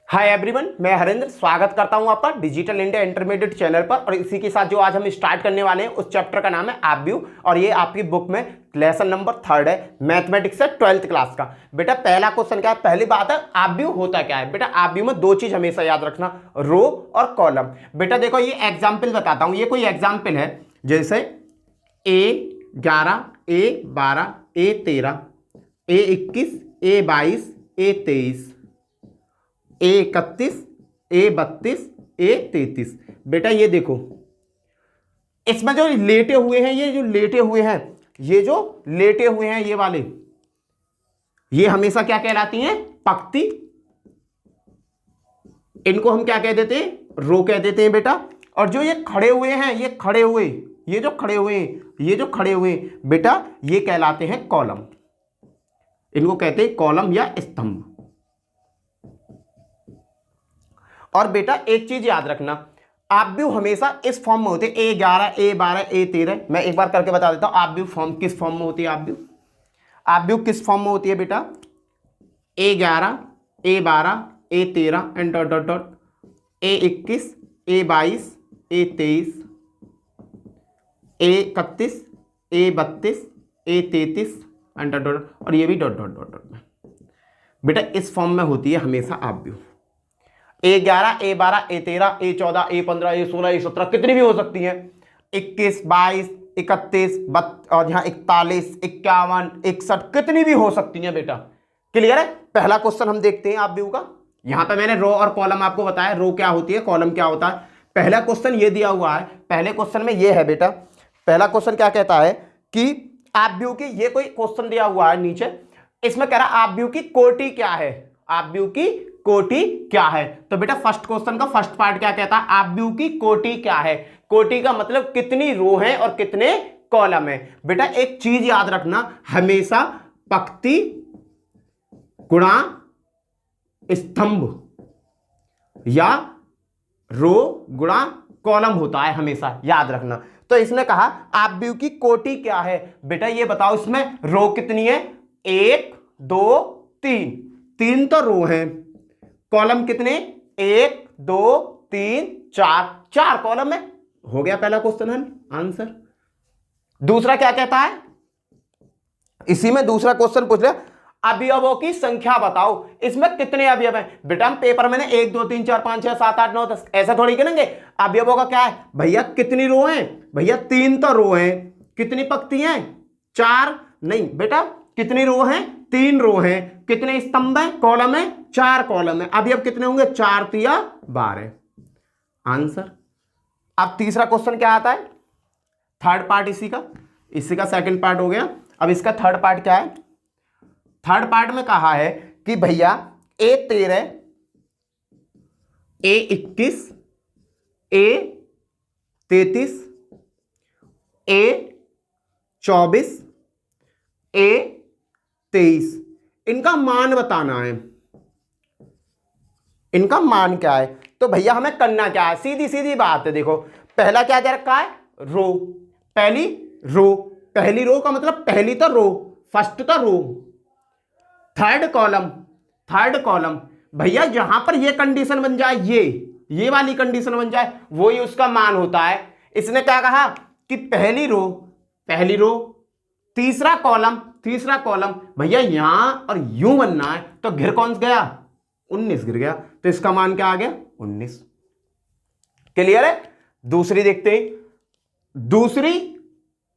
Hi everyone, मैं हरेंद्र स्वागत करता हूं आपका डिजिटल इंडिया इंटरमीडिएट चैनल पर। और इसी के साथ जो आज हम स्टार्ट करने वाले हैं उस चैप्टर का नाम है आपव्यू। और ये आपकी बुक में लेसन नंबर 3 है, मैथमेटिक्स से 12th क्लास का। बेटा पहला क्वेश्चन क्या है? पहली बात है आपव्यू होता क्या है। बेटा आपव्यू में दो चीज हमेशा याद रखना, रो और कॉलम। बेटा देखो ये एग्जाम्पल बताता हूं, ये कोई एग्जाम्पल है जैसे A11 A12 A13 A21 A22 A23 A31 A32 A33। बेटा ये देखो इसमें जो लेटे हुए हैं, ये जो लेटे हुए हैं, ये जो लेटे हुए हैं ये वाले, ये हमेशा क्या कहलाती हैं? पंक्ति। इनको हम क्या कह देते हैं? रो कह देते हैं बेटा। और जो ये खड़े हुए हैं, ये खड़े हुए, ये जो खड़े हुए हैं, ये जो खड़े हुए हैं बेटा, ये कहलाते हैं कॉलम। इनको कहते हैं कॉलम या स्तंभ। और बेटा एक चीज याद रखना, आपव्यू हमेशा इस फॉर्म में होते हैं, A11 A12 A13। मैं एक बार करके बता देता हूं आपव्यू फॉर्म किस फॉर्म में होती है। आपव्यू किस फॉर्म में होती है बेटा? A11 A12 A13 and dot dot dot A21 A22 A23 A31 A32 A33 and dot dot, और ये भी डॉट डॉट डॉट डॉट। बेटा इस फॉर्म में होती है हमेशा आपव्यू। A11 A12 A13 A14 A15 A16 A17 कितनी भी हो सकती हैं, 21 22 31 और यहाँ 41 51 61 कितनी भी हो सकती हैं बेटा। क्लियर है? पहला क्वेश्चन हम देखते हैं आपव्यू का। यहाँ पे मैंने रो और कॉलम आपको बताया, रो क्या होती है, कॉलम क्या होता है। पहला क्वेश्चन ये दिया हुआ है, पहले क्वेश्चन में ये है बेटा। पहला क्वेश्चन क्या कहता है कि आपव्यू की, ये कोई क्वेश्चन दिया हुआ है नीचे, इसमें कह रहा है आपव्यू की कोटि क्या है। आपव्यू की कोटि क्या है? तो बेटा फर्स्ट क्वेश्चन का फर्स्ट पार्ट क्या कहता है? आपव्यू की कोटि क्या है। कोटि का मतलब कितनी रो है और कितने कॉलम है। बेटा एक चीज याद रखना, हमेशा पंक्ति गुणा स्तंभ या रो गुणा कॉलम होता है, हमेशा याद रखना। तो इसने कहा आपव्यू की कोटि क्या है। बेटा ये बताओ इसमें रो कितनी है? 1 2 3, 3 तो रो हैं। कॉलम कितने? 1 2 3 4, 4 कॉलम है। हो गया पहला क्वेश्चन हल, आंसर। दूसरा क्या कहता है? इसी में दूसरा क्वेश्चन पूछ रहे अवयवों की संख्या बताओ, इसमें कितने अवयव हैं। बेटा हम पेपर में 1 2 3 4 5 6 7 8 9 10 ऐसा थोड़ी करेंगे। अवयवों का क्या है भैया? कितनी रो हैं भैया? 3 तो रो हैं। कितनी पंक्ति हैं? 4 नहीं बेटा, कितनी रो हैं? 3 रो हैं। कितने स्तंभ है, कॉलम है? 4 कॉलम है। अभी अब कितने होंगे? 4 तिया 12, आंसर। अब तीसरा क्वेश्चन क्या आता है? थर्ड पार्ट इसी का सेकंड पार्ट हो गया। अब इसका थर्ड पार्ट क्या है? थर्ड पार्ट में कहा है कि भैया A13 A21 A33 A24 A23 इनका मान बताना है। इनका मान क्या है? तो भैया हमें करना क्या है? सीधी सीधी बात है। देखो पहला क्या दे रखा है? रो। पहली रो, पहली रो का मतलब पहली तो रो, फर्स्ट तो रो। थर्ड कॉलम, थर्ड कॉलम भैया जहां पर ये कंडीशन बन जाए, ये वाली कंडीशन बन जाए, वो ही उसका मान होता है। इसने क्या कहा कि पहली रो, पहली रो, तीसरा कॉलम, तीसरा कॉलम भैया यहां और यूं बनना है, तो घिर कौन गया? 19 गिर गया, तो इसका मान क्या आ गया? 19। क्लियर है? दूसरी देखते हैं। दूसरी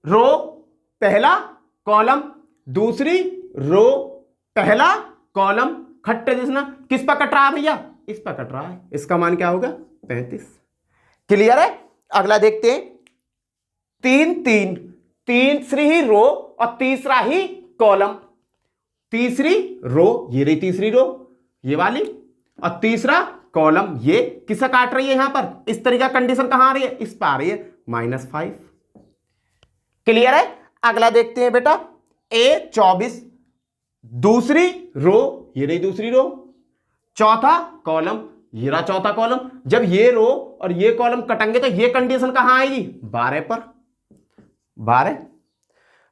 रो पहला कॉलम, दूसरी रो पहला कॉलम, खट्टे जिसना किस पर कट रहा है भैया? इस पर कट रहा है। इसका मान क्या होगा? 35। क्लियर है? अगला देखते हैं। 3 3, तीसरी ही रो और तीसरा ही कॉलम। तीसरी रो, ये रही तीसरी रो, ये वाली, और तीसरा कॉलम, ये किसे काट रही है? यहां पर इस तरीका कंडीशन कहां आ रही है? इस पर आ रही है, -5। क्लियर है? अगला देखते हैं बेटा। A24 दूसरी रो, ये रही दूसरी रो, चौथा कॉलम, ये रहा चौथा कॉलम। जब ये रो और ये कॉलम कटेंगे तो ये कंडीशन कहां आएगी? 12 पर, 12।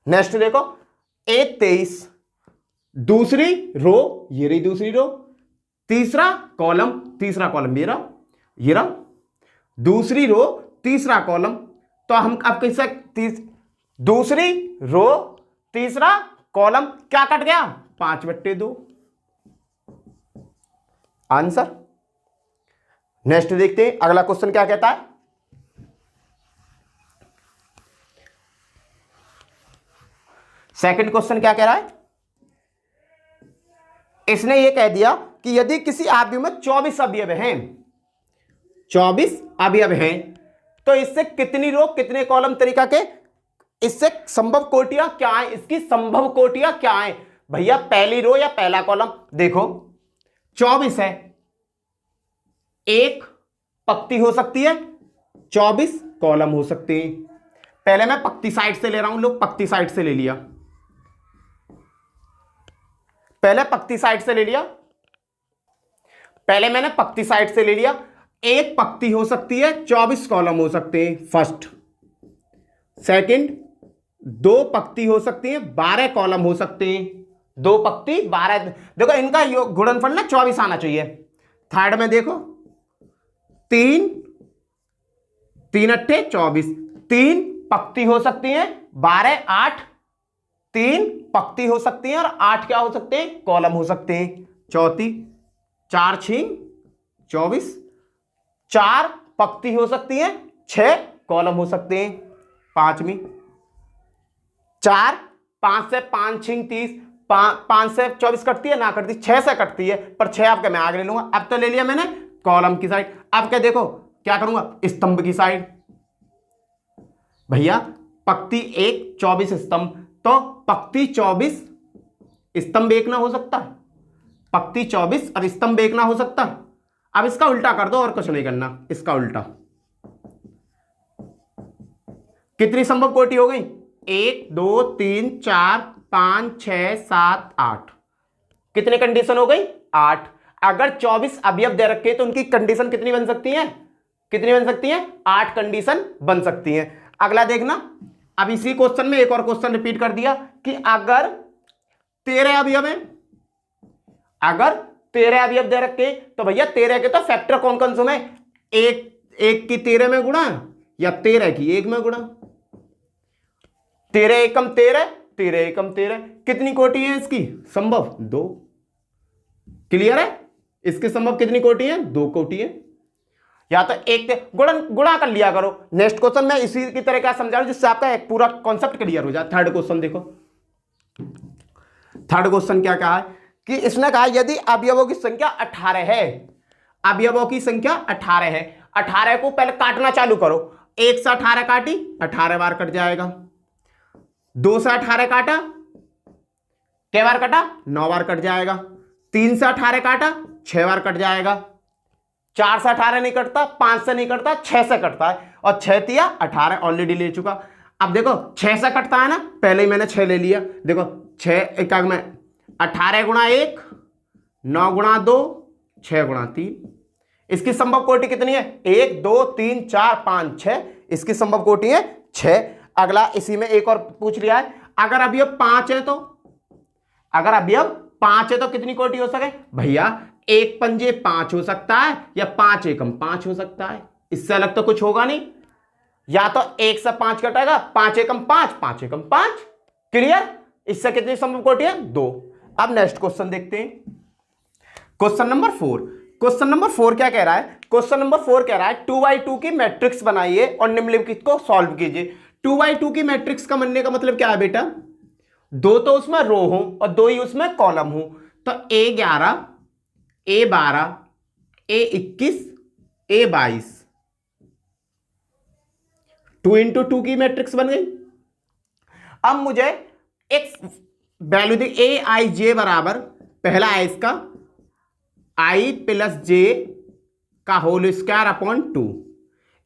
नेक्स्ट देखो A23 दूसरी रो, ये रही दूसरी रो, तीसरा कॉलम ये रहा, दूसरी रो तीसरा कॉलम, तो हम अब कैसे दूसरी रो तीसरा कॉलम क्या कट गया 5/2 आंसर। नेक्स्ट देखते हैं अगला क्वेश्चन क्या कहता है। सेकंड क्वेश्चन क्या कह रहा है, इसने ये कह दिया कि यदि किसी अवयव में 24 अवयव हैं, 24 अवयव हैं, तो इससे कितनी रो कितने कॉलम तरीका के, इससे संभव कोटियां क्या है, इसकी संभव कोटियां क्या है भैया, पहली रो या पहला कॉलम। देखो 24 है, एक पंक्ति हो सकती है, 24 कॉलम हो सकते हैं। पहले मैं पंक्ति साइड से ले रहा हूं, लोग पंक्ति साइड से ले लिया, पहले पंक्ति साइड से ले लिया, पहले मैंने पंक्ति साइड से ले लिया। एक पंक्ति हो सकती है, 24 कॉलम हो सकते हैं फर्स्ट। सेकंड, दो पंक्ति हो सकती है, 12 कॉलम हो सकते हैं, दो पंक्ति 12। देखो इनका गुणनफल ना 24 आना चाहिए। थर्ड में देखो 3 अट्ठे 24, 3 पंक्ति हो सकती है, 12 8, 3 पंक्ति हो सकती है और 8 क्या हो सकते हैं कॉलम हो सकते हैं। चौथी 4 6 24, 4 पंक्ति हो सकती है, 6 कॉलम हो सकते हैं। पांचवी 4 5 से 5 6 30, 5 से 24 कटती है ना कटती, 6 से कटती है, पर 6 आपका मैं आगे ले लूंगा। अब तो ले लिया मैंने कॉलम की साइड, अब क्या देखो क्या करूंगा स्तंभ की साइड। भैया पंक्ति 1 24 स्तंभ, तो पंक्ति 24 स्तंभ एक ना हो सकता है, पंक्ति 24 और स्तंभ एक ना हो सकता। अब इसका उल्टा कर दो और कुछ नहीं करना, इसका उल्टा। कितनी संभव कोटि हो गई, 1 2 3 4 5 6 7 8, कितनी कंडीशन हो गई 8। अगर 24 अवयव दे रखे तो उनकी कंडीशन कितनी बन सकती है, कितनी बन सकती है 8 कंडीशन बन सकती है। अगला देखना, अब इसी क्वेश्चन में एक और क्वेश्चन रिपीट कर दिया कि अगर 13 अवयव है, अगर 13 अवयव दे रखे तो भैया 13 के तो फैक्टर कौन कौन से हैं, एक की 13 में गुणा या 13 की 1 में गुणा। 13 एकम 13, 13 एकम 13, कितनी कोटि है इसकी संभव 2। क्लियर है, इसके संभव कितनी कोटि है 2 कोटि है। या तो एक गुणा कर लिया करो। नेक्स्ट क्वेश्चन मैं इसी की तरह क्या समझा रहा हूं जिससे आपका एक पूरा कॉन्सेप्ट क्लियर हो जाए। थर्ड क्वेश्चन देखो, थर्ड क्वेश्चन क्या कहा है कि इसने कहा यदि अवयवों की संख्या 18 है, अवयवों की संख्या 18 है, 18 को पहले काटना चालू करो। 1 से 18 काटी, 18 बार कट जाएगा। 2 से 18 काटा, कै बार कटा 9 बार कट जाएगा। 3 से 18 काटा 6 बार कट जाएगा। 4 से 18 नहीं कटता, 5 से नहीं कटता, 6 से कटता है, और 6 तिया 18 ऑलरेडी ले चुका। अब देखो 6 से कटता है ना, पहले ही मैंने 6 ले लिया। देखो 6 एक में 18 गुणा 1, 9 गुणा 2, 6 गुणा 3, इसकी संभव कोटि कितनी है 1 2 3 4 5 6, इसकी संभव कोटि है 6। अगला इसी में एक और पूछ लिया है, अगर अवयव 5 है तो, अगर अवयव 5 है तो कितनी कोटि हो सके भैया, 1 पंजे 5 हो सकता है या 5 एकम 5 हो सकता है, इससे अलग तो कुछ होगा नहीं। या तो 1 से 5 कटेगा, 5 एकम 5, 5 एकम 5। क्लियर, इससे कितनी संभव कोटि है 2। अब नेक्स्ट क्वेश्चन देखते हैं, क्वेश्चन नंबर 4। क्वेश्चन नंबर 4 क्या कह रहा है, क्वेश्चन नंबर 4 कह रहा है 2x2 की मैट्रिक्स बनाइए और निम्नलिखित को सॉल्व कीजिए। 2x2 की मैट्रिक्स का बनने का मतलब क्या है बेटा, 2 तो उसमें रो हो और 2 ही उसमें कॉलम हो, तो A11 A12 A21 A22, 2 into 2 की मैट्रिक्स बन गई। अब मुझे एक वैल्यू दी Aij बराबर, पहला है इसका i प्लस j का होल स्क्वायर अपॉन 2,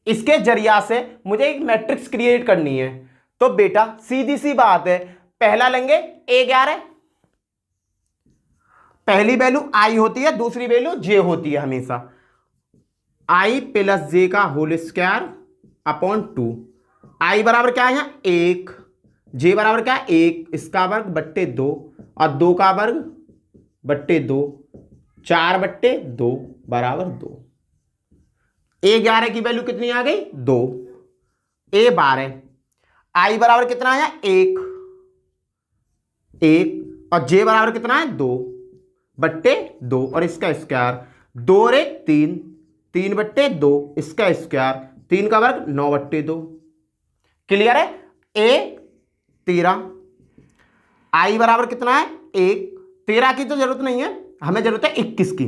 इसके जरिया से मुझे एक मैट्रिक्स क्रिएट करनी है। तो बेटा सीधी सी बात है, पहला लेंगे A11, पहली वैल्यू i होती है, दूसरी वैल्यू j होती है हमेशा। i प्लस j का होल स्क्वायर अपॉन 2, i बराबर क्या है यहाँ 1, j बराबर क्या है 1, इसका वर्ग बट्टे 2 और 2 का वर्ग बट्टे 2, 4/2 बराबर 2। A11 की वैल्यू कितनी आ गई? 2। A12 आई बराबर कितना आया? 1 और J बराबर कितना है? 2/2 और इसका स्क्वायर 2 और 1 3, 3/2 इसका स्क्वायर 3 का वर्ग 9/2। क्लियर है? A13 आई बराबर कितना है? 1। 13 की तो जरूरत नहीं है, हमें जरूरत है 21 की।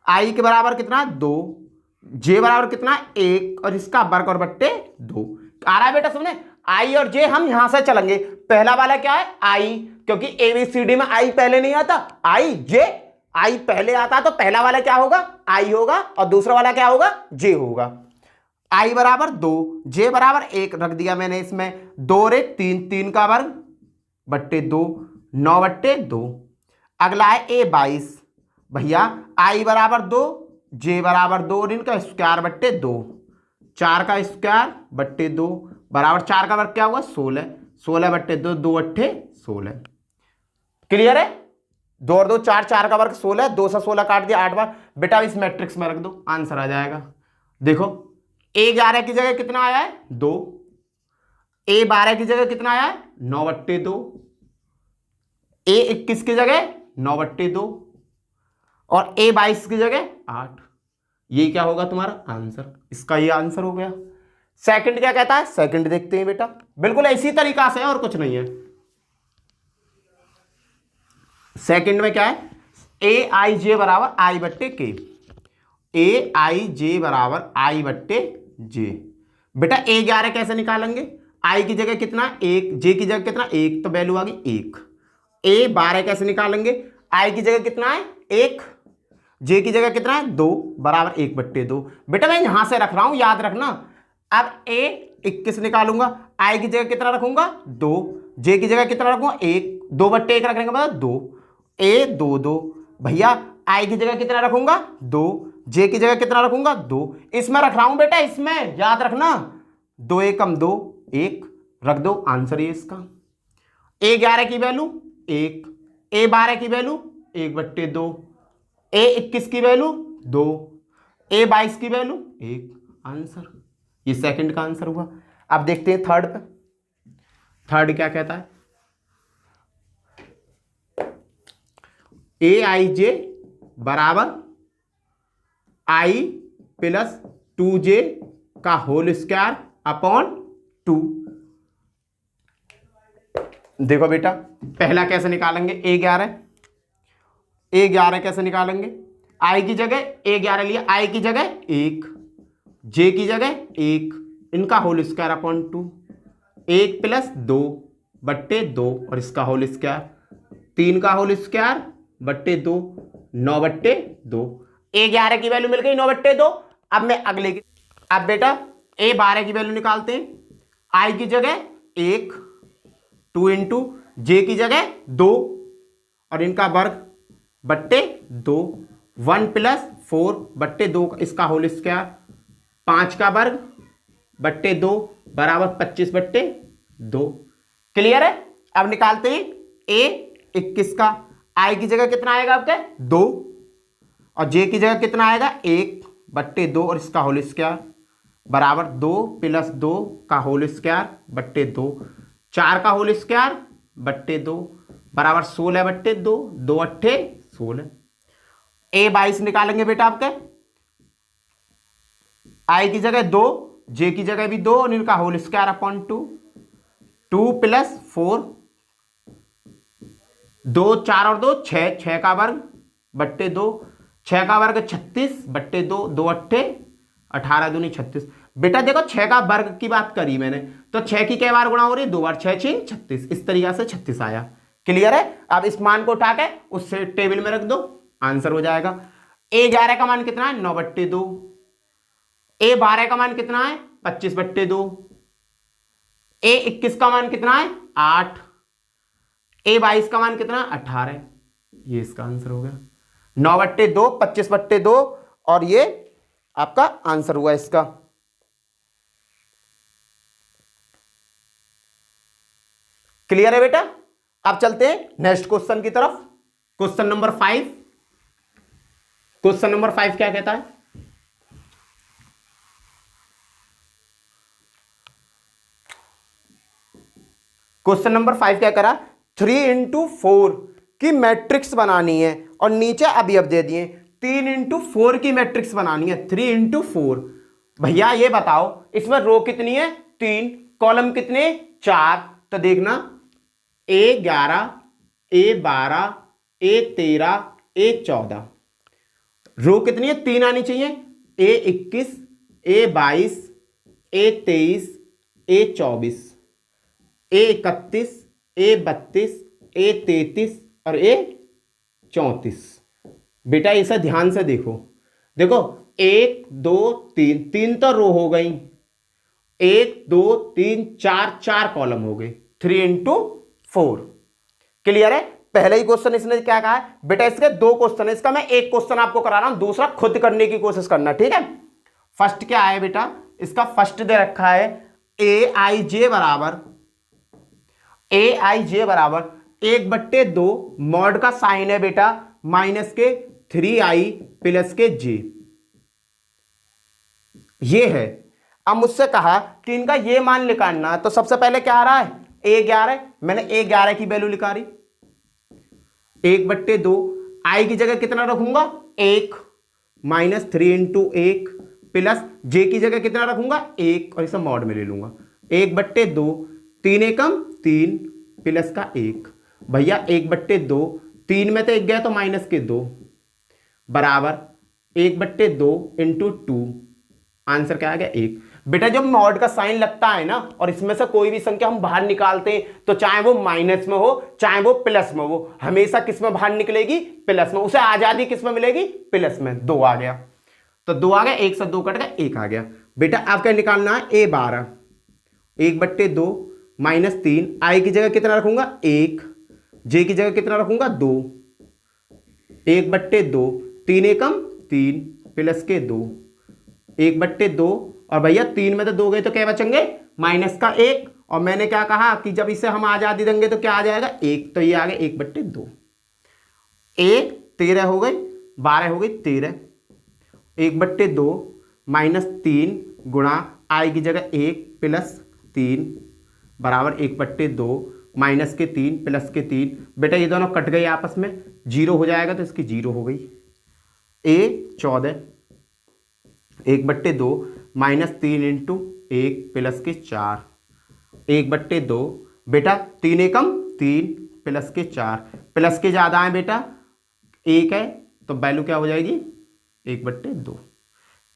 आई के बराबर कितना? 2। जे बराबर कितना? 1 और इसका वर्ग और बट्टे 2 आ रहा है बेटा समझे? आई और जे हम यहां से चलेंगे। पहला वाला क्या है? आई, क्योंकि एबीसीडी में आई पहले नहीं आता। आई जे आई पहले आता तो पहला वाला क्या होगा? आई होगा और दूसरा वाला क्या होगा? जे होगा। आई बराबर 2, जे बराबर 1 रख दिया मैंने इसमें। 2 और 1 3, 3 का वर्ग बट्टे 2, 9/2। अगला है A22 भैया, आई बराबर 2, जे बराबर 2 और इनका स्क्वायर बट्टे 2, 4 का स्क्वायर बट्टे 2 बराबर 4 का वर्ग क्या हुआ? 16, 16/2 2 अट्ठे 16। क्लियर है? 2 और 2 4, 4 का वर्ग 16, 2 से 16 काट दिया 8 बार। बेटा इस मैट्रिक्स में रख दो, आंसर आ जाएगा। देखो A11 की जगह कितना आया है? 2। A12 की जगह कितना आया है? 9/2। A21 की जगह 9/2 और A22 की जगह 8। ये क्या होगा तुम्हारा आंसर? इसका ये आंसर हो गया। सेकंड क्या कहता है? सेकंड देखते हैं बेटा, बिल्कुल इसी तरीका से और कुछ नहीं है। सेकंड में क्या है? A_ij बराबर I/K। A_ij बराबर I/J। बेटा A11 कैसे निकालेंगे? I की जगह कितना? 1, J की जगह कितना? 1, तो वैल्यू आ गई 1। A12 कैसे निकालेंगे? I की जगह कितना है? 1, J की जगह कितना है? 2 बराबर 1/2। बेटा मैं यहां से रख रहा हूं, याद रखना। अब A21 निकालूंगा, I की जगह कितना रखूंगा? 2, J की जगह कितना रखूंगा? 1, 2/1 रखने के बाद 2, A22 भैया I की जगह कितना रखूंगा? 2, J की जगह कितना रखूंगा? 2, इसमें रख रहा हूं बेटा, इसमें याद रखना। 2 एकम 2, 1 रख दो, आंसर ये इसका। A11 की वैल्यू 1, A12 की वैल्यू 1/2, A21 की वैल्यू 2, A22 की वैल्यू 1, आंसर। ये सेकंड का आंसर हुआ। अब देखते हैं थर्ड पे। थर्ड क्या कहता है? A_ij बराबर I + 2j का होल स्क्वायर अपॉन 2। देखो बेटा पहला कैसे निकालेंगे? A11 कैसे निकालेंगे? I की जगह A11 लिया, I की जगह 1, J की जगह 1, इनका होल स्क्वायर अपॉन 2, 1 + 2/2 और इसका होल स्क्वायर 3 का होल स्क्वायर बट्टे 2, 9/2। A11 की वैल्यू मिल गई 9/2। अब मैं अगले की, अब बेटा A12 की वैल्यू निकालते हैं। I की जगह 1, 2 इंटू J की जगह 2 और इनका वर्ग बट्टे 2, 1 + 4/2 इसका होल स्क्वायर 5 का वर्ग बट्टे 2 बराबर 25/2। क्लियर है? अब निकालते हैं A21 का। I की जगह कितना आएगा आपके? 2 और J की जगह कितना आएगा? 1/2 और इसका होल स्क्वायर बराबर 2 + 2 का होल स्क्वायर बट्टे 2, 4 का होल स्क्वायर बट्टे 2 बराबर 16/2, 2 अट्ठे 16। A22 निकालेंगे बेटा आपके। I की जगह 2, J की जगह भी 2 और इनका होल स्क्वायर अपॉन 2, 2 + 4, 2 4 और 2 6, 6 का वर्ग बट्टे 2, 6 का वर्ग 36/2, 2 अट्ठे 18 दूनी 36। बेटा देखो 6 का वर्ग की बात करी मैंने, तो 6 की कई बार गुणा हो रही है? 2 बार, 6 6 36, इस तरीके से 36 आया। क्लियर है? अब इस मान को उठा के उससे टेबल में रख दो, आंसर हो जाएगा। A11 का मान कितना है? 9/2। A12 का मान कितना है? 25/2। A21 का मान कितना है? 8। A22 का मान कितना? 18। ये इसका आंसर हो गया 9/2, 25/2 और ये आपका आंसर हुआ इसका। क्लियर है बेटा? अब चलते हैं नेक्स्ट क्वेश्चन की तरफ। Question number 5। क्वेश्चन नंबर 5 क्या कहता है? क्वेश्चन नंबर 5 क्या करा? 3x4 की मैट्रिक्स बनानी है और नीचे अवयव दे दिए। 3x4 की मैट्रिक्स बनानी है, 3x4। भैया ये बताओ इसमें रो कितनी है? 3, कॉलम कितने? 4। तो देखना A11, A12, A13, A14। रो कितनी है? 3 आनी चाहिए। A21, A22, A23, A24, A31, A32, A33 और A34। बेटा इसे ध्यान से देखो। देखो 1 2 3, 3 तो रो हो गई। 1 2 3 4, 4 कॉलम हो गए। 3x4। क्लियर है? पहले ही क्वेश्चन इसने क्या कहा है? बेटा इसके 2 क्वेश्चन है, इसका मैं एक क्वेश्चन आपको करा रहा हूं, दूसरा खुद करने की कोशिश करना, ठीक है? फर्स्ट क्या है बेटा? इसका फर्स्ट दे रखा है Aij बराबर 1/2 मॉड का साइन है बेटा माइनस के 3i प्लस के j। ये है। अब मुझसे कहा कि इनका ये मान निकालना है, तो सबसे पहले क्या आ रहा है? A11। मैंने A11 की वैल्यू निकाली 1/2। i की जगह कितना रखूंगा? 1 माइनस 3 × 1 प्लस j की जगह कितना रखूंगा? 1 और इसे मॉड में ले लूंगा। 1/2, 3 एकम 3 प्लस का 1। भैया 1/2, 3 में तो 1 गया तो माइनस के 2 बराबर 1/2 इंटू 2। आंसर क्या आ गया? 1। बेटा जब मॉड का साइन लगता है ना और इसमें से कोई भी संख्या हम बाहर निकालते हैं तो चाहे वो माइनस में हो चाहे वो प्लस में हो, हमेशा किस में बाहर निकलेगी? प्लस में। उसे आजादी किस में मिलेगी? प्लस में। 2 आ गया, तो 2 आ गया, 1 से 2 कट गया, 1 आ गया। बेटा आप क्या निकालना है? A12 1/2 माइनस 3, i की जगह कितना रखूंगा? 1, j की जगह कितना रखूंगा? 2। 1/2, 3 एकम 3 प्लस के 2, 1/2। और भैया 3 में तो 2 गए तो क्या बचेंगे? माइनस का 1। और मैंने क्या कहा कि जब इसे हम आजादी देंगे तो क्या आ जाएगा? 1। तो ये आ गया 1/2। A 13 हो गई, 12 हो गई 13। 1/2 माइनस 3 गुणा i की जगह 1 प्लस 3 बराबर 1/2 माइनस के 3 प्लस के 3। बेटा ये दोनों कट गए आपस में, 0 हो जाएगा तो इसकी 0 हो गई। A14 1/2 माइनस 3 इंटू 1 प्लस के 4 1/2। बेटा 3 एकम 3 प्लस के 4, प्लस के ज़्यादा है बेटा 1 है तो वैल्यू क्या हो जाएगी? 1/2।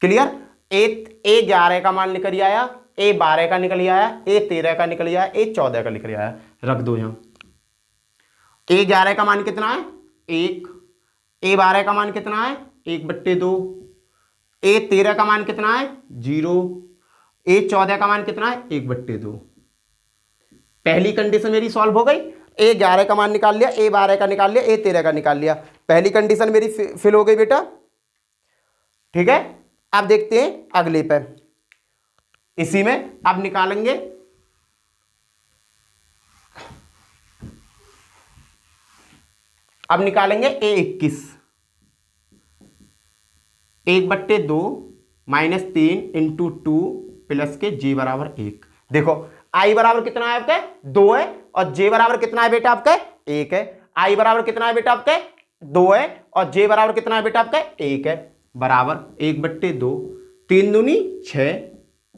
क्लियर? A11 का मान निकल आया, A12 का निकल आया, A13 का निकल आया, A14 का निकल आया। रख दो यहां। A11 का मान कितना है? 1। A12 का मान कितना है? 1/2। A13 का मान कितना है? 0। A14 का मान कितना है? 1/2। पहली कंडीशन मेरी सॉल्व हो गई। A11 का मान निकाल लिया, A12 का निकाल लिया, A13 का निकाल लिया। पहली कंडीशन मेरी फिल हो गई बेटा, ठीक है? अब देखते हैं अगले पे। इसी में अब निकालेंगे A21। 1/2 माइनस 3 इंटू 2 प्लस के j बराबर 1। देखो i बराबर कितना है आपके? 2 है और j बराबर कितना है बेटा आपके? 1 है। i बराबर कितना है बेटा आपके? 2 है और j बराबर कितना है बेटा आपके? 1 है। बराबर 1/2, 3 दूनी 6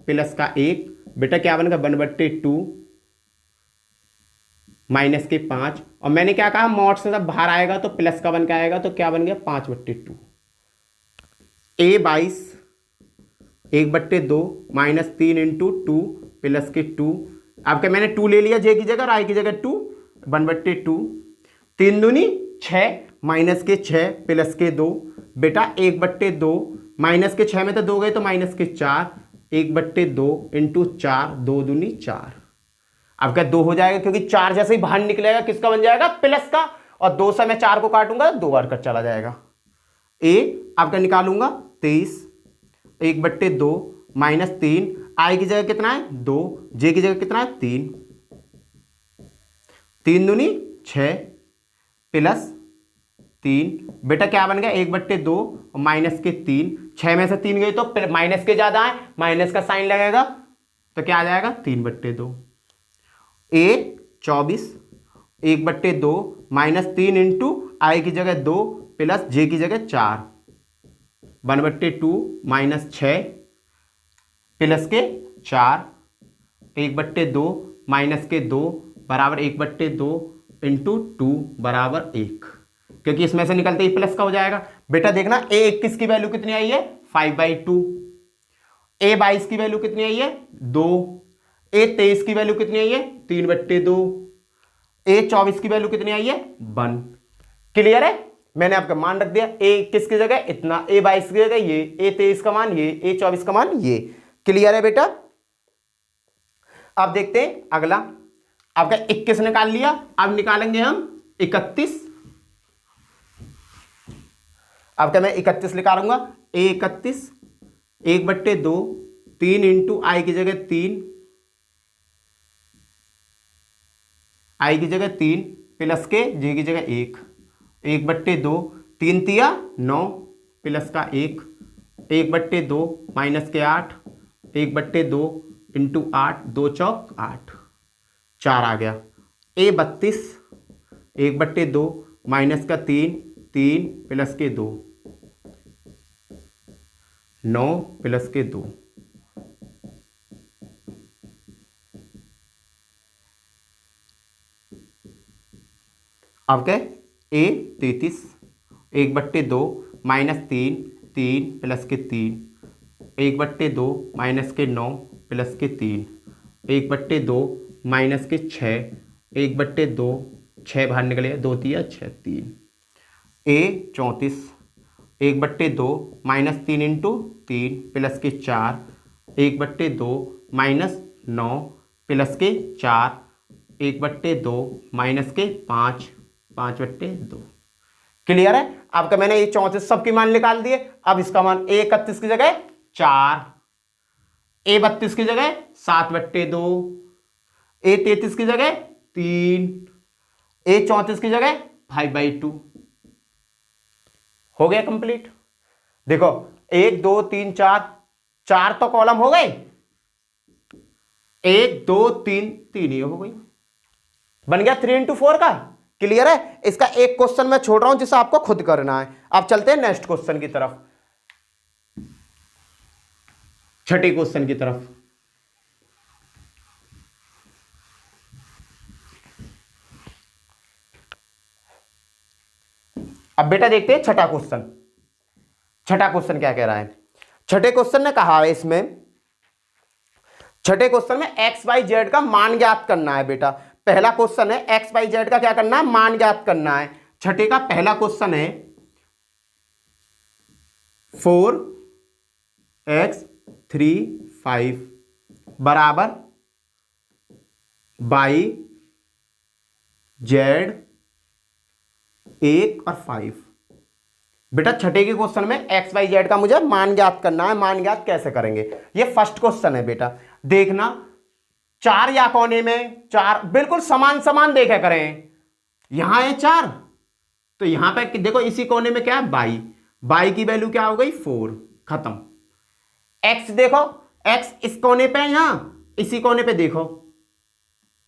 प्लस का 1। बेटा क्या बनेगा? 1/2 माइनस के 5। और मैंने क्या कहा? मॉड से जब बाहर आएगा तो प्लस का बन के आएगा, तो क्या बन गया? 5/2। A22 1/2 माइनस 3 इंटू 2 प्लस के 2। आपके मैंने 2 ले लिया j की जगह, i की जगह 2, 1/2। 3 दूनी 6 माइनस के 6 प्लस के 2। बेटा 1/2 माइनस के 6 में तो 2 गए तो माइनस के 4। 1/2 इंटू 4, 2 दूनी 4। आपका 2 हो जाएगा क्योंकि 4 जैसे ही बाहर निकलेगा किसका बन जाएगा? प्लस का। और 2 से मैं 4 को काटूंगा तो 2 बार कट चला जाएगा। A आपका निकालूंगा 23। 1/2 माइनस 3, i की जगह कितना है? 2, j की जगह कितना है? 3। 3 दूनी 6 प्लस 3। बेटा क्या बन गया 1/2 और माइनस के 3, 6 में से 3 गई तो माइनस के ज्यादा है, माइनस का साइन लगेगा तो क्या आ जाएगा 3/2। ए 24 1/2 माइनस 3 इंटू आई की जगह 2 प्लस जे की जगह 4 1/2 माइनस 6 प्लस के 4 1/2 माइनस के 2 बराबर 1/2 इंटू 2 बराबर 1, क्योंकि इसमें से निकलते ही प्लस का हो जाएगा। बेटा देखना ए 21 की वैल्यू कितनी आई है 5/2, ए 22 की वैल्यू कितनी आई है 2, ए 23 की वैल्यू कितनी आई है 3/2, ए 24 की वैल्यू कितनी आई है 1। क्लियर है, मैंने आपका मान रख दिया ए 21 की जगह इतना, ए 22 की जगह ये, ए 23 का मान ये, ए 24 का मान ये। क्लियर है बेटा। अब देखते हैं अगला, आपका 21 निकाल लिया, अब निकालेंगे हम 31। अब क्या मैं 31 निकालूंगा, ए 31 1/2 3 इंटू आई की जगह 3, आई की जगह 3 प्लस के जे की जगह 1, 1/2 3 तिया 9 प्लस का 1, 1/2 माइनस के 8, 1/2 इंटू 8 2 चौक 8 4 आ गया। ए 32 1/2 माइनस का 3 3 प्लस के 2 9 प्लस के 2, अब क्या ए 33 1/2 माइनस 3 3 प्लस के 3, 1/2 माइनस के 9 प्लस के 3, 1/2 माइनस के 6, 1/2 6 बाहर निकले 2 तिया 6 3। ए 34 1/2 माइनस 3 इंटू 3 प्लस के 4, 1/2 माइनस 9 प्लस के 4, 1/2 माइनस के 5 5/2। क्लियर है। आपका मैंने ये 34 सबके मान निकाल दिए। अब इसका मान ए 31 की जगह 4, ए 32 की जगह 7/2, ए 33 की जगह 3, ए 34 की जगह 5/2। हो गया कंप्लीट। देखो 1 2 3 4 4 तो कॉलम हो गए, 1 2 3 3 ही हो गई, बन गया 3 into 4 का। क्लियर है। इसका एक क्वेश्चन मैं छोड़ रहा हूं जिसे आपको खुद करना है। अब चलते हैं नेक्स्ट क्वेश्चन की तरफ, छठे क्वेश्चन की तरफ। अब बेटा देखते हैं छठा क्वेश्चन। छठा क्वेश्चन क्या कह रहा है। छठे क्वेश्चन ने कहा है, इसमें छठे क्वेश्चन में एक्स वाई जेड का मान ज्ञात करना है। बेटा पहला क्वेश्चन है एक्स वाई जेड का क्या करना है, मान ज्ञात करना है। छठे का पहला क्वेश्चन है 4x 3 5 बराबर बाई जेड 1 और 5। बेटा छठे के क्वेश्चन में एक्स वाई जेड का मुझे मान ज्ञात करना है। मान ज्ञात कैसे करेंगे, ये फर्स्ट क्वेश्चन है। बेटा देखना, चार या कोने में चार बिल्कुल समान समान देखा करें। यहां है 4 तो यहां पे देखो इसी कोने में क्या है बाई, बाई की वैल्यू क्या हो गई 4, खत्म। एक्स देखो, एक्स इस कोने पे, यहां इसी कोने पे देखो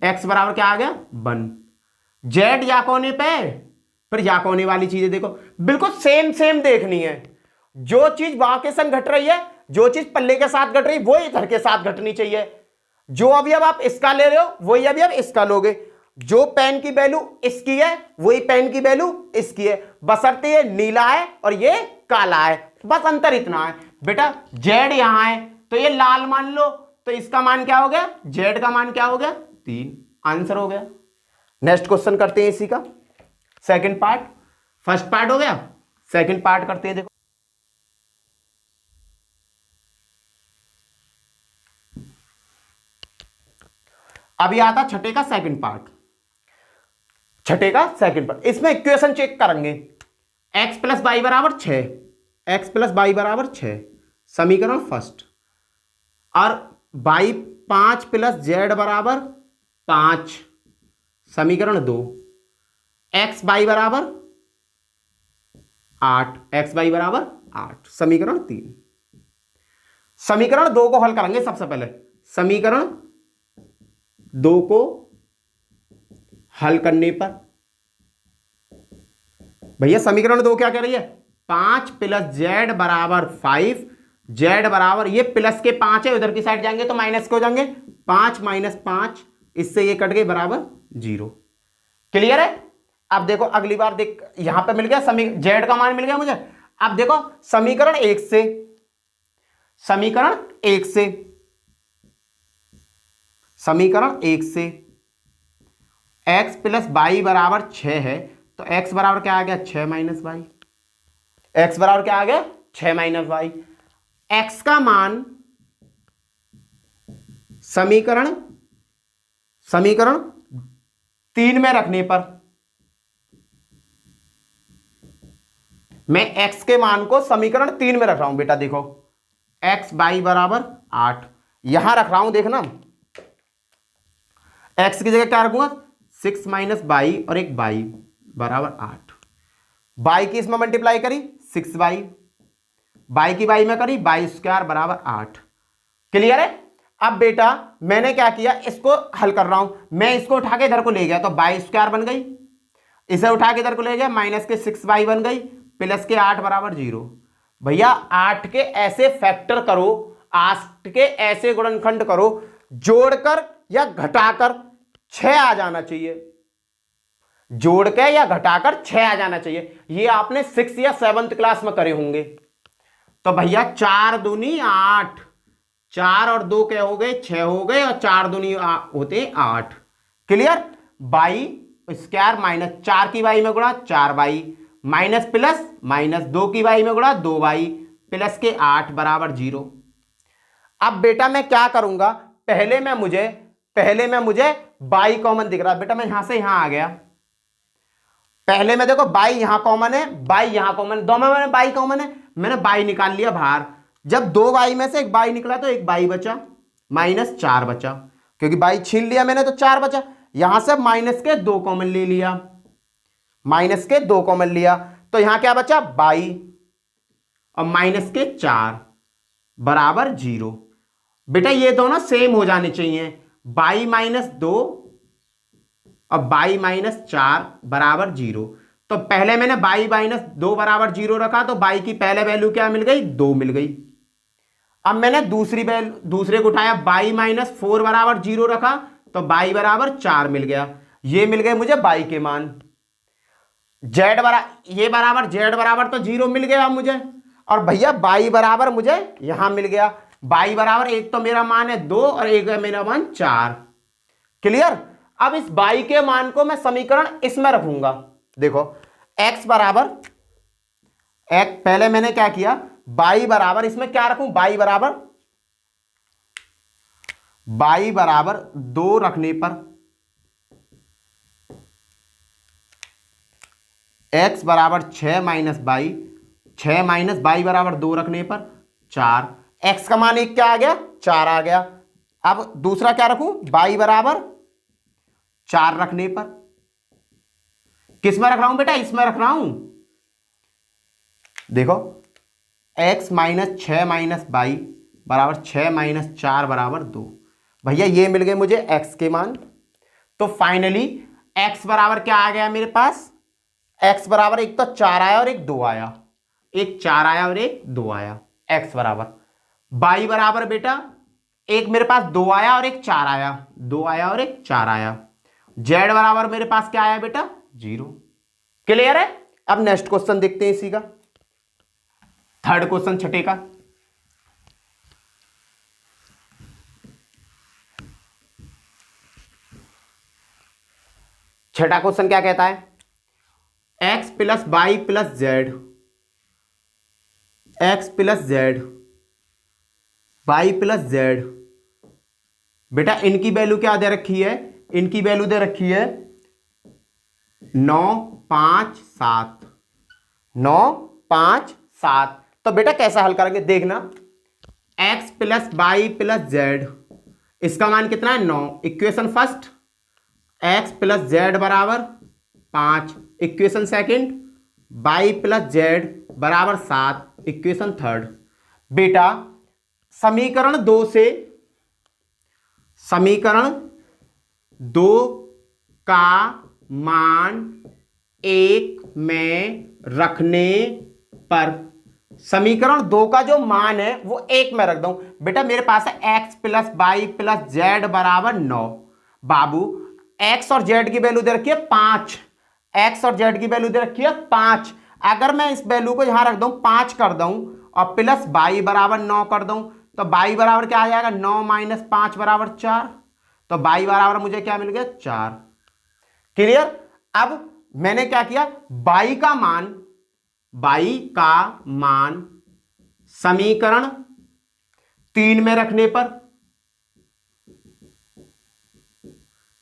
एक्स बराबर क्या आ गया 1। जेड या कोने पे, फिर या कोने वाली चीजें देखो, बिल्कुल सेम सेम देखनी है। जो चीज वहां के संग घट रही है, जो चीज पल्ले के साथ घट रही है, वो इधर के साथ घटनी चाहिए। जो अभी अब आप इसका ले रहे हो वही अभी अब इसका लोगे। जो पेन की वैल्यू इसकी है वही पेन की वैल्यू इसकी है, बशर्ते ये नीला है और ये काला है, बस अंतर इतना है। बेटा जेड यहां है तो ये लाल मान लो, तो इसका मान क्या हो गया, जेड का मान क्या हो गया 3, आंसर हो गया। नेक्स्ट क्वेश्चन करते हैं इसी का सेकंड पार्ट। फर्स्ट पार्ट हो गया, सेकंड पार्ट करते हैं। देखो अभी आता छठे का सेकंड पार्ट। छठे का सेकंड पार्ट, इसमें इक्वेशन चेक करेंगे। x प्लस वाई बराबर 6, एक्स प्लस वाई बराबर 6 समीकरण फर्स्ट, और y 5 प्लस जेड बराबर 5 समीकरण 2, एक्स वाई बराबर 8, एक्स वाई बराबर 8। समीकरण 3। समीकरण 2 को हल करेंगे सबसे पहले। समीकरण 2 को हल करने पर भैया समीकरण 2 क्या कह रही है? 5 + z बराबर 5, z बराबर, ये प्लस के 5 है, उधर की साइड जाएंगे तो माइनस के हो जाएंगे, 5 - 5, इससे ये कट गए बराबर 0। क्लियर है? अब देखो अगली बार देख, यहां पे मिल गया z का मान मिल गया मुझे। अब देखो समीकरण 1 से, समीकरण 1 से, समीकरण 1 से x + y बराबर 6 है, तो x बराबर क्या आ गया? 6 - y। x बराबर क्या आ गया? 6 - y। x का मान समीकरण 3 में रखने पर, मैं x के मान को समीकरण 3 में रख रहा हूं बेटा। देखो x y बराबर 8 यहां रख रहा हूं, देखना x की जगह क्या रखूंगा? 6 - y और एक y बराबर 8। y की इसमें मल्टीप्लाई करी 6y, y की y में करी y² बराबर 8। क्लियर है? अब बेटा मैंने क्या किया, इसको हल कर रहा हूं, मैं इसको उठा के इधर को ले गया तो y² बन गई, इसे उठा के इधर को ले गया माइनस के 6y बन गई, प्लस के 8 बराबर 0। भैया 8 के ऐसे फैक्टर करो, 8 के ऐसे गुणनखंड करो, जोड़कर या घटाकर 6 आ जाना चाहिए, जोड़ के या घटाकर 6 आ जाना चाहिए। ये आपने 6 या 7th क्लास में करे होंगे। तो भैया 4 दूनी 8, 4 और 2 क्या हो गए? 6 हो गए, और 4 दूनी होते 8। क्लियर? y² माइनस 4 की y में गुणा 4y माइनस प्लस माइनस 2 की y में गुणा 2y प्लस के 8 बराबर 0। अब बेटा मैं क्या करूंगा, पहले में मुझे y कॉमन दिख रहा है बेटा, मैं यहां से यहां आ गया। पहले में देखो y यहां कॉमन है, y यहां कॉमन, दोनों में y कॉमन है, मैंने y निकाल लिया बाहर। जब 2y में से एक y निकला तो एक y बचा, माइनस 4 बचा, क्योंकि y छीन लिया मैंने तो 4 बचा। यहां से माइनस के 2 कॉमन ले लिया, माइनस के 2 कॉमन लिया, तो यहां क्या बचा? y और माइनस के 4 बराबर 0। बेटा ये दोनों सेम हो जाने चाहिए, y - 2 और y - 4 बराबर 0। तो पहले मैंने y - 2 बराबर 0 रखा, तो y की पहले वैल्यू क्या मिल गई? 2 मिल गई। अब मैंने दूसरे को उठाया, y - 4 बराबर 0 रखा, तो y बराबर 4 मिल गया। ये मिल गए मुझे y के मान। z बराबर तो 0 मिल गया मुझे, और भैया y बराबर मुझे यहां मिल गया। y बराबर एक तो मेरा मान है 2 और एक है मेरा मान 4। क्लियर? अब इस y के मान को मैं समीकरण इसमें रखूंगा। देखो x बराबर, पहले मैंने क्या किया, y बराबर, इसमें क्या रखूं? y बराबर 2 रखने पर x बराबर 6 - y, 6 - y बराबर 2 रखने पर 4। x का मान एक क्या आ गया? 4 आ गया। अब दूसरा क्या रखूं? y बराबर 4 रखने पर, किस में रख रहा हूं बेटा? इसमें रख रहा हूं। देखो x - 6 - y बराबर 6 - 4 बराबर 2। भैया ये मिल गए मुझे x के मान। तो फाइनली x बराबर क्या आ गया मेरे पास? x बराबर एक तो 4 आया और एक 2 आया, एक 4 आया और एक 2 आया। x बराबर y बराबर बेटा एक मेरे पास 2 आया और एक 4 आया, 2 आया और एक 4 आया। z बराबर मेरे पास क्या आया बेटा? 0। क्लियर है? अब नेक्स्ट क्वेश्चन देखते हैं इसी का, थर्ड क्वेश्चन छठे का। छठा क्वेश्चन क्या कहता है? x + y + z, x + z, y + z। बेटा इनकी वैल्यू क्या दे रखी है? इनकी वैल्यू दे रखी है 9, 5, 7, 9, 5, 7। तो बेटा कैसा हल करेंगे देखना, x + y + z, इसका मान कितना है? 9। इक्वेशन फर्स्ट x + z बराबर 5, equation second y plus z बराबर 7, इक्वेशन थर्ड। बेटा समीकरण 2 का मान 1 में रखने पर, समीकरण 2 का जो मान है वो 1 में रख दूं। बेटा मेरे पास है x plus y plus z बराबर 9। बाबू x और z की वैल्यू दे रखी है 5, x और z की वैल्यू दे रखी है 5। अगर मैं इस वैल्यू को यहां रख दूं 5 कर दूं और प्लस y बराबर 9 कर दूं तो y बराबर क्या आ जाएगा, 9 माइनस 5 बराबर 4। तो y बराबर मुझे क्या मिल गया, 4। क्लियर। अब मैंने क्या किया, y का मान समीकरण 3 में रखने पर,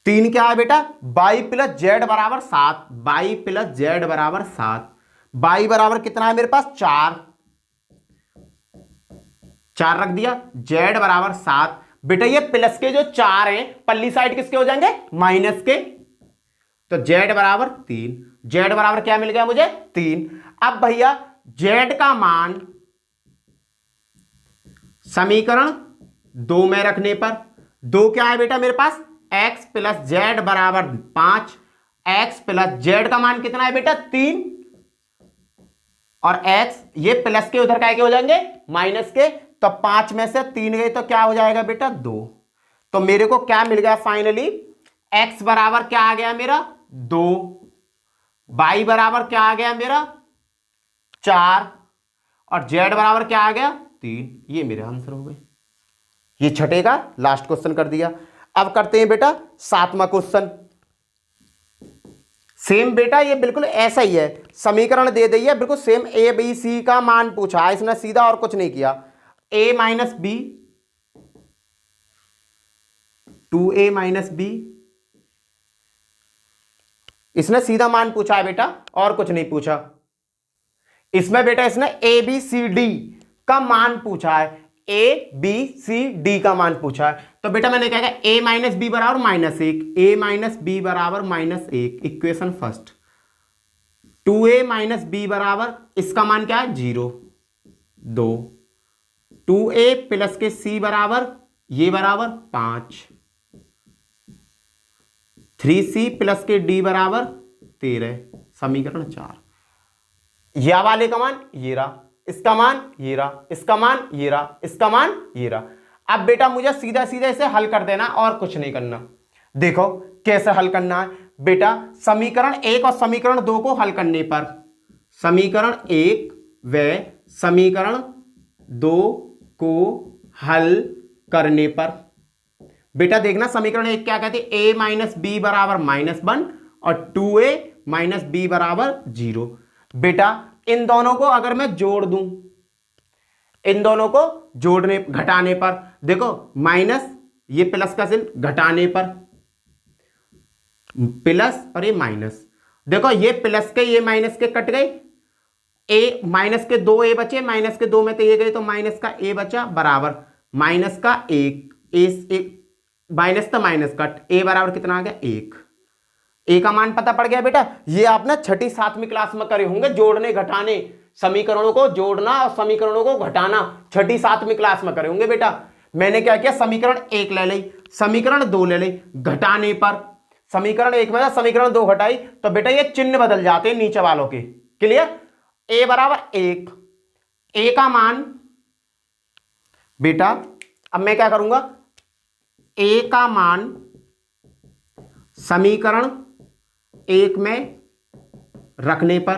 3 क्या है बेटा, y प्लस जेड बराबर 7, y प्लस जेड बराबर 7, y बराबर कितना है मेरे पास, 4 रख दिया, z बराबर 7। बेटा ये प्लस के जो 4 हैं पल्ली साइड किसके हो जाएंगे, माइनस के, तो z बराबर 3, z बराबर क्या मिल गया मुझे, 3। अब भैया z का मान समीकरण 2 में रखने पर, 2 क्या है बेटा मेरे पास, x प्लस जेड बराबर 5, x प्लस जेड का मान कितना है बेटा, 3, और x ये प्लस के उधर क्या हो जाएंगे, माइनस के, तो 5 में से 3 गए तो क्या हो जाएगा बेटा, 2। तो मेरे को क्या मिल गया फाइनली, x बराबर क्या आ गया मेरा, 2, y बराबर क्या आ गया मेरा, 4, और z बराबर क्या आ गया, 3। ये मेरे आंसर हो गए। ये छठे का लास्ट क्वेश्चन कर दिया। अब करते हैं बेटा 7वां क्वेश्चन। सेम बेटा ये बिल्कुल ऐसा ही है, समीकरण दे दी है बिल्कुल सेम, ए बी सी का मान पूछा है इसने, सीधा और कुछ नहीं किया। a minus b, 2a minus b, इसने सीधा मान पूछा है बेटा, और कुछ नहीं पूछा। इसमें बेटा इसने ए बी सी डी का मान पूछा है, ए बी सी डी का मान पूछा है। तो बेटा मैंने क्या कहा, a माइनस बी बराबर -1, a माइनस बी बराबर -1, equation first. 2a minus B बराबर, इसका मान क्या है, 0, 2, 2a प्लस के c बराबर, ये बराबर 5, 3c प्लस के d बराबर 13, समीकरण 4। या वाले का मान ये रहा, इसका मान ये रहा, इसका मान ये रहा, इसका मान ये रहा। अब बेटा मुझे सीधा सीधा इसे हल कर देना और कुछ नहीं करना। देखो कैसे हल करना है बेटा, समीकरण 1 और समीकरण 2 को हल करने पर, समीकरण 1 व समीकरण 2 को हल करने पर, बेटा देखना समीकरण 1 क्या कहते हैं, a माइनस बी बराबर -1 और 2a माइनस बी बराबर 0। बेटा इन दोनों को अगर मैं जोड़ दूं, इन दोनों को जोड़ने घटाने पर, देखो माइनस ये प्लस का चिन्ह घटाने पर, प्लस और ये माइनस, देखो ये प्लस के ये माइनस के कट गए, ए माइनस के 2 ए बचे, माइनस के 2 में तो ये गए तो माइनस का ए बचा बराबर माइनस का 1, माइनस तो माइनस कट, ए बराबर कितना आ गया, 1। ए का मान पता पड़ गया बेटा। ये आपने छठी 7वीं क्लास में करे होंगे, जोड़ने घटाने, समीकरणों को जोड़ना और समीकरणों को घटाना छठी 7वीं क्लास में करे होंगे बेटा। मैंने क्या किया, समीकरण 1 ले ली, समीकरण 2 ले ली, घटाने पर समीकरण 1 में समीकरण 2 घटाई तो बेटा ये चिन्ह बदल जाते हैं नीचे वालों के। क्लियर। ए बराबर 1, ए का मान बेटा, अब मैं क्या करूंगा, ए का मान समीकरण 1 में रखने पर,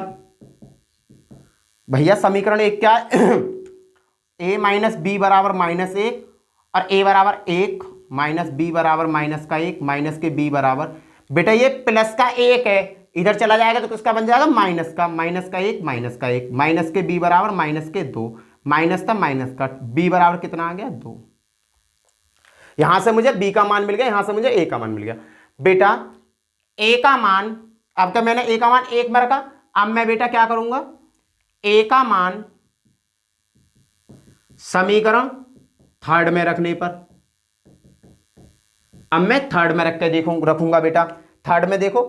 भैया समीकरण 1 क्या है a माइनस बी बराबर -1 और a बराबर 1 माइनस बी बराबर -1 माइनस के b बराबर, बेटा ये प्लस का 1 है, इधर चला जाएगा तो किसका बन जाएगा, माइनस का 1 माइनस के b बराबर -2 माइनस था माइनस का, b बराबर कितना आ गया, 2। यहां से मुझे b का मान मिल गया, यहां से मुझे a का मान मिल गया। बेटा a का मान, अब तो मैंने a का मान 1 में रखा, अब मैं बेटा क्या करूंगा, a का मान समीकरण 3 में रखने पर, अब मैं 3 में रख के रखूंगा बेटा। 3 में देखो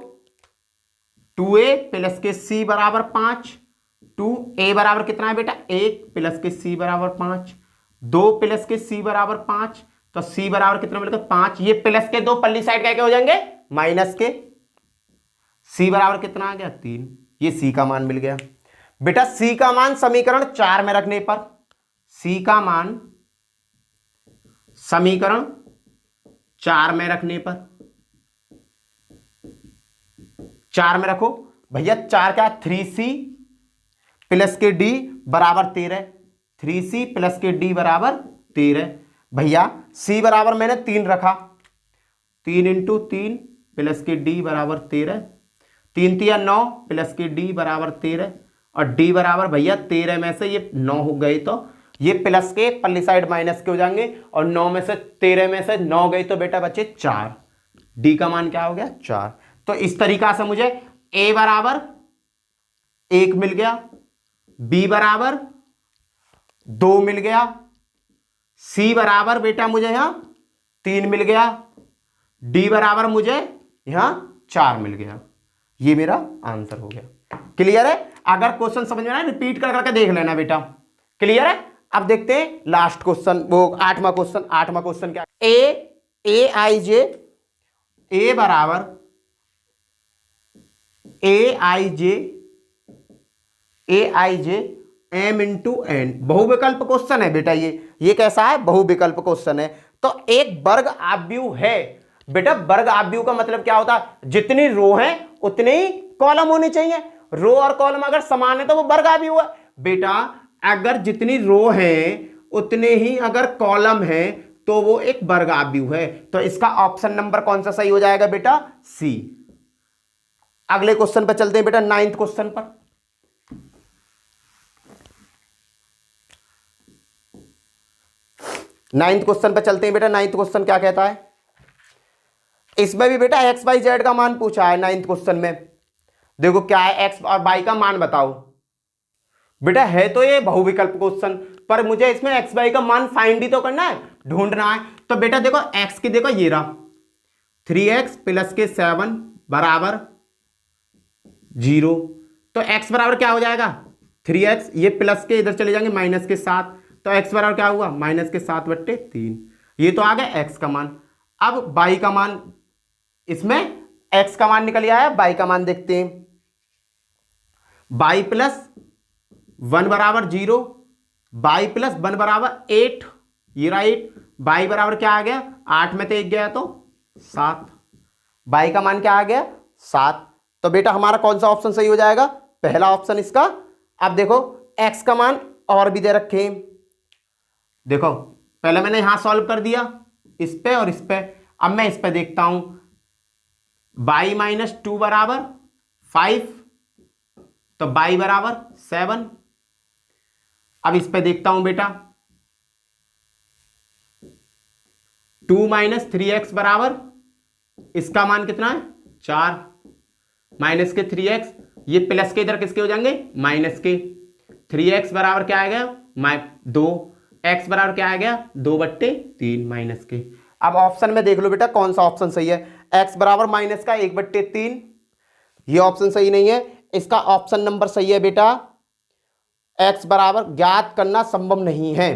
2a प्लस के c बराबर 5, 2a बराबर कितना है बेटा 1 प्लस के c बराबर 5, 2 प्लस के c बराबर 5, तो c बराबर कितना मिलेगा 5, ये प्लस के दो पल्ली साइड क्या हो जाएंगे माइनस के, c बराबर कितना आ गया 3, ये c का मान मिल गया बेटा। c का मान समीकरण 4 में रखने पर, c का मान समीकरण 4 में रखने पर, 4 में रखो भैया, 4 क्या 3c प्लस के d बराबर 13, 3c प्लस के d बराबर 13 भैया। c बराबर मैंने 3 रखा, 3 इंटू 3 प्लस के d बराबर 13, 3 तिया 9 प्लस के d बराबर 13, और d बराबर भैया 13 में से ये 9 हो गए तो ये प्लस के पल्ली साइड माइनस के हो जाएंगे, और 9 में से 13 में से 9 गई तो बेटा बचे 4, d का मान क्या हो गया 4। तो इस तरीका से मुझे a बराबर 1 मिल गया, b बराबर 2 मिल गया, c बराबर बेटा मुझे यहां 3 मिल गया, d बराबर मुझे यहां 4 मिल गया। ये मेरा आंसर हो गया। क्लियर है? अगर क्वेश्चन समझ में आए रिपीट कर करके देख लेना बेटा। क्लियर है? अब देखते हैं लास्ट क्वेश्चन, वो 8वां क्वेश्चन। 8वां क्वेश्चन क्या, ए आई जे, ए बराबर ए आई जे एम इंटू एन, बहुविकल्प क्वेश्चन है बेटा। ये कैसा है, बहुविकल्प क्वेश्चन है। तो एक वर्ग आव्यूह है बेटा। वर्ग आव्यूह का मतलब क्या होता है, जितनी रो है उतने ही कॉलम होने चाहिए। रो और कॉलम अगर समान है तो वो वर्ग आव्यूह है बेटा। अगर जितनी रो है उतने ही अगर कॉलम है तो वो एक वर्ग आव्यूह है। तो इसका ऑप्शन नंबर कौन सा सही हो जाएगा बेटा, सी। अगले क्वेश्चन पर चलते हैं बेटा, 9th क्वेश्चन पर। नाइन्थ क्वेश्चन पर चलते हैं बेटा। 9th क्वेश्चन क्या कहता है, इसमें भी बेटा एक्स वाई जेड का मान पूछा है 9th क्वेश्चन में। देखो क्या है, एक्स और वाई का मान बताओ बेटा। है तो ये बहुविकल्प क्वेश्चन, पर मुझे इसमें एक्स वाई का मान फाइंड ही तो करना है, ढूंढना है। तो बेटा देखो एक्स की, देखो ये रहा 3x प्लस के 7 बराबर 0। तो x बराबर क्या हो जाएगा 3x, ये प्लस के इधर चले जाएंगे माइनस के 7, तो x बराबर क्या हुआ माइनस के 7/3। ये तो आ गया x का मान। अब y का मान, इसमें x का मान निकल आया, y का मान देखते हैं। y प्लस 1 बराबर 0, y प्लस 1 बराबर 8, ये रहा 8। y बराबर क्या आ गया, 8 में तो 1 गया तो 7। y का मान क्या आ गया 7। तो बेटा हमारा कौन सा ऑप्शन सही हो जाएगा, पहला ऑप्शन इसका। अब देखो x का मान और भी दे रखे हैं। देखो पहले मैंने यहां सॉल्व कर दिया, इस पे और इस पे। अब मैं इस पे देखता हूं, y माइनस 2 बराबर 5, तो y बराबर 7। अब इस पे देखता हूं बेटा, 2 माइनस 3x बराबर, इसका मान कितना है 4, माइनस के 3x, ये प्लस के इधर किसके हो जाएंगे माइनस के। 3x बराबर क्या आ गया 2, x बराबर क्या आ गया 2/3 माइनस के। अब ऑप्शन में देख लो बेटा कौन सा ऑप्शन सही है। x बराबर माइनस का 1/3, ये ऑप्शन सही नहीं है। इसका ऑप्शन नंबर सही है बेटा, x बराबर ज्ञात करना संभव नहीं है।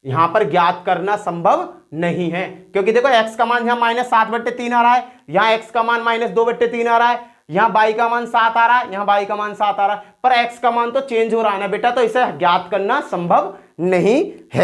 यहां पर ज्ञात करना संभव नहीं है, क्योंकि देखो x का मान यहां -7/3 आ रहा है, यहां x का मान -2/3 आ रहा है, यहां y का मान 7 आ रहा है, यहां y का मान 7 आ रहा है, पर x का मान तो चेंज हो रहा है ना बेटा, तो इसे ज्ञात करना संभव नहीं है।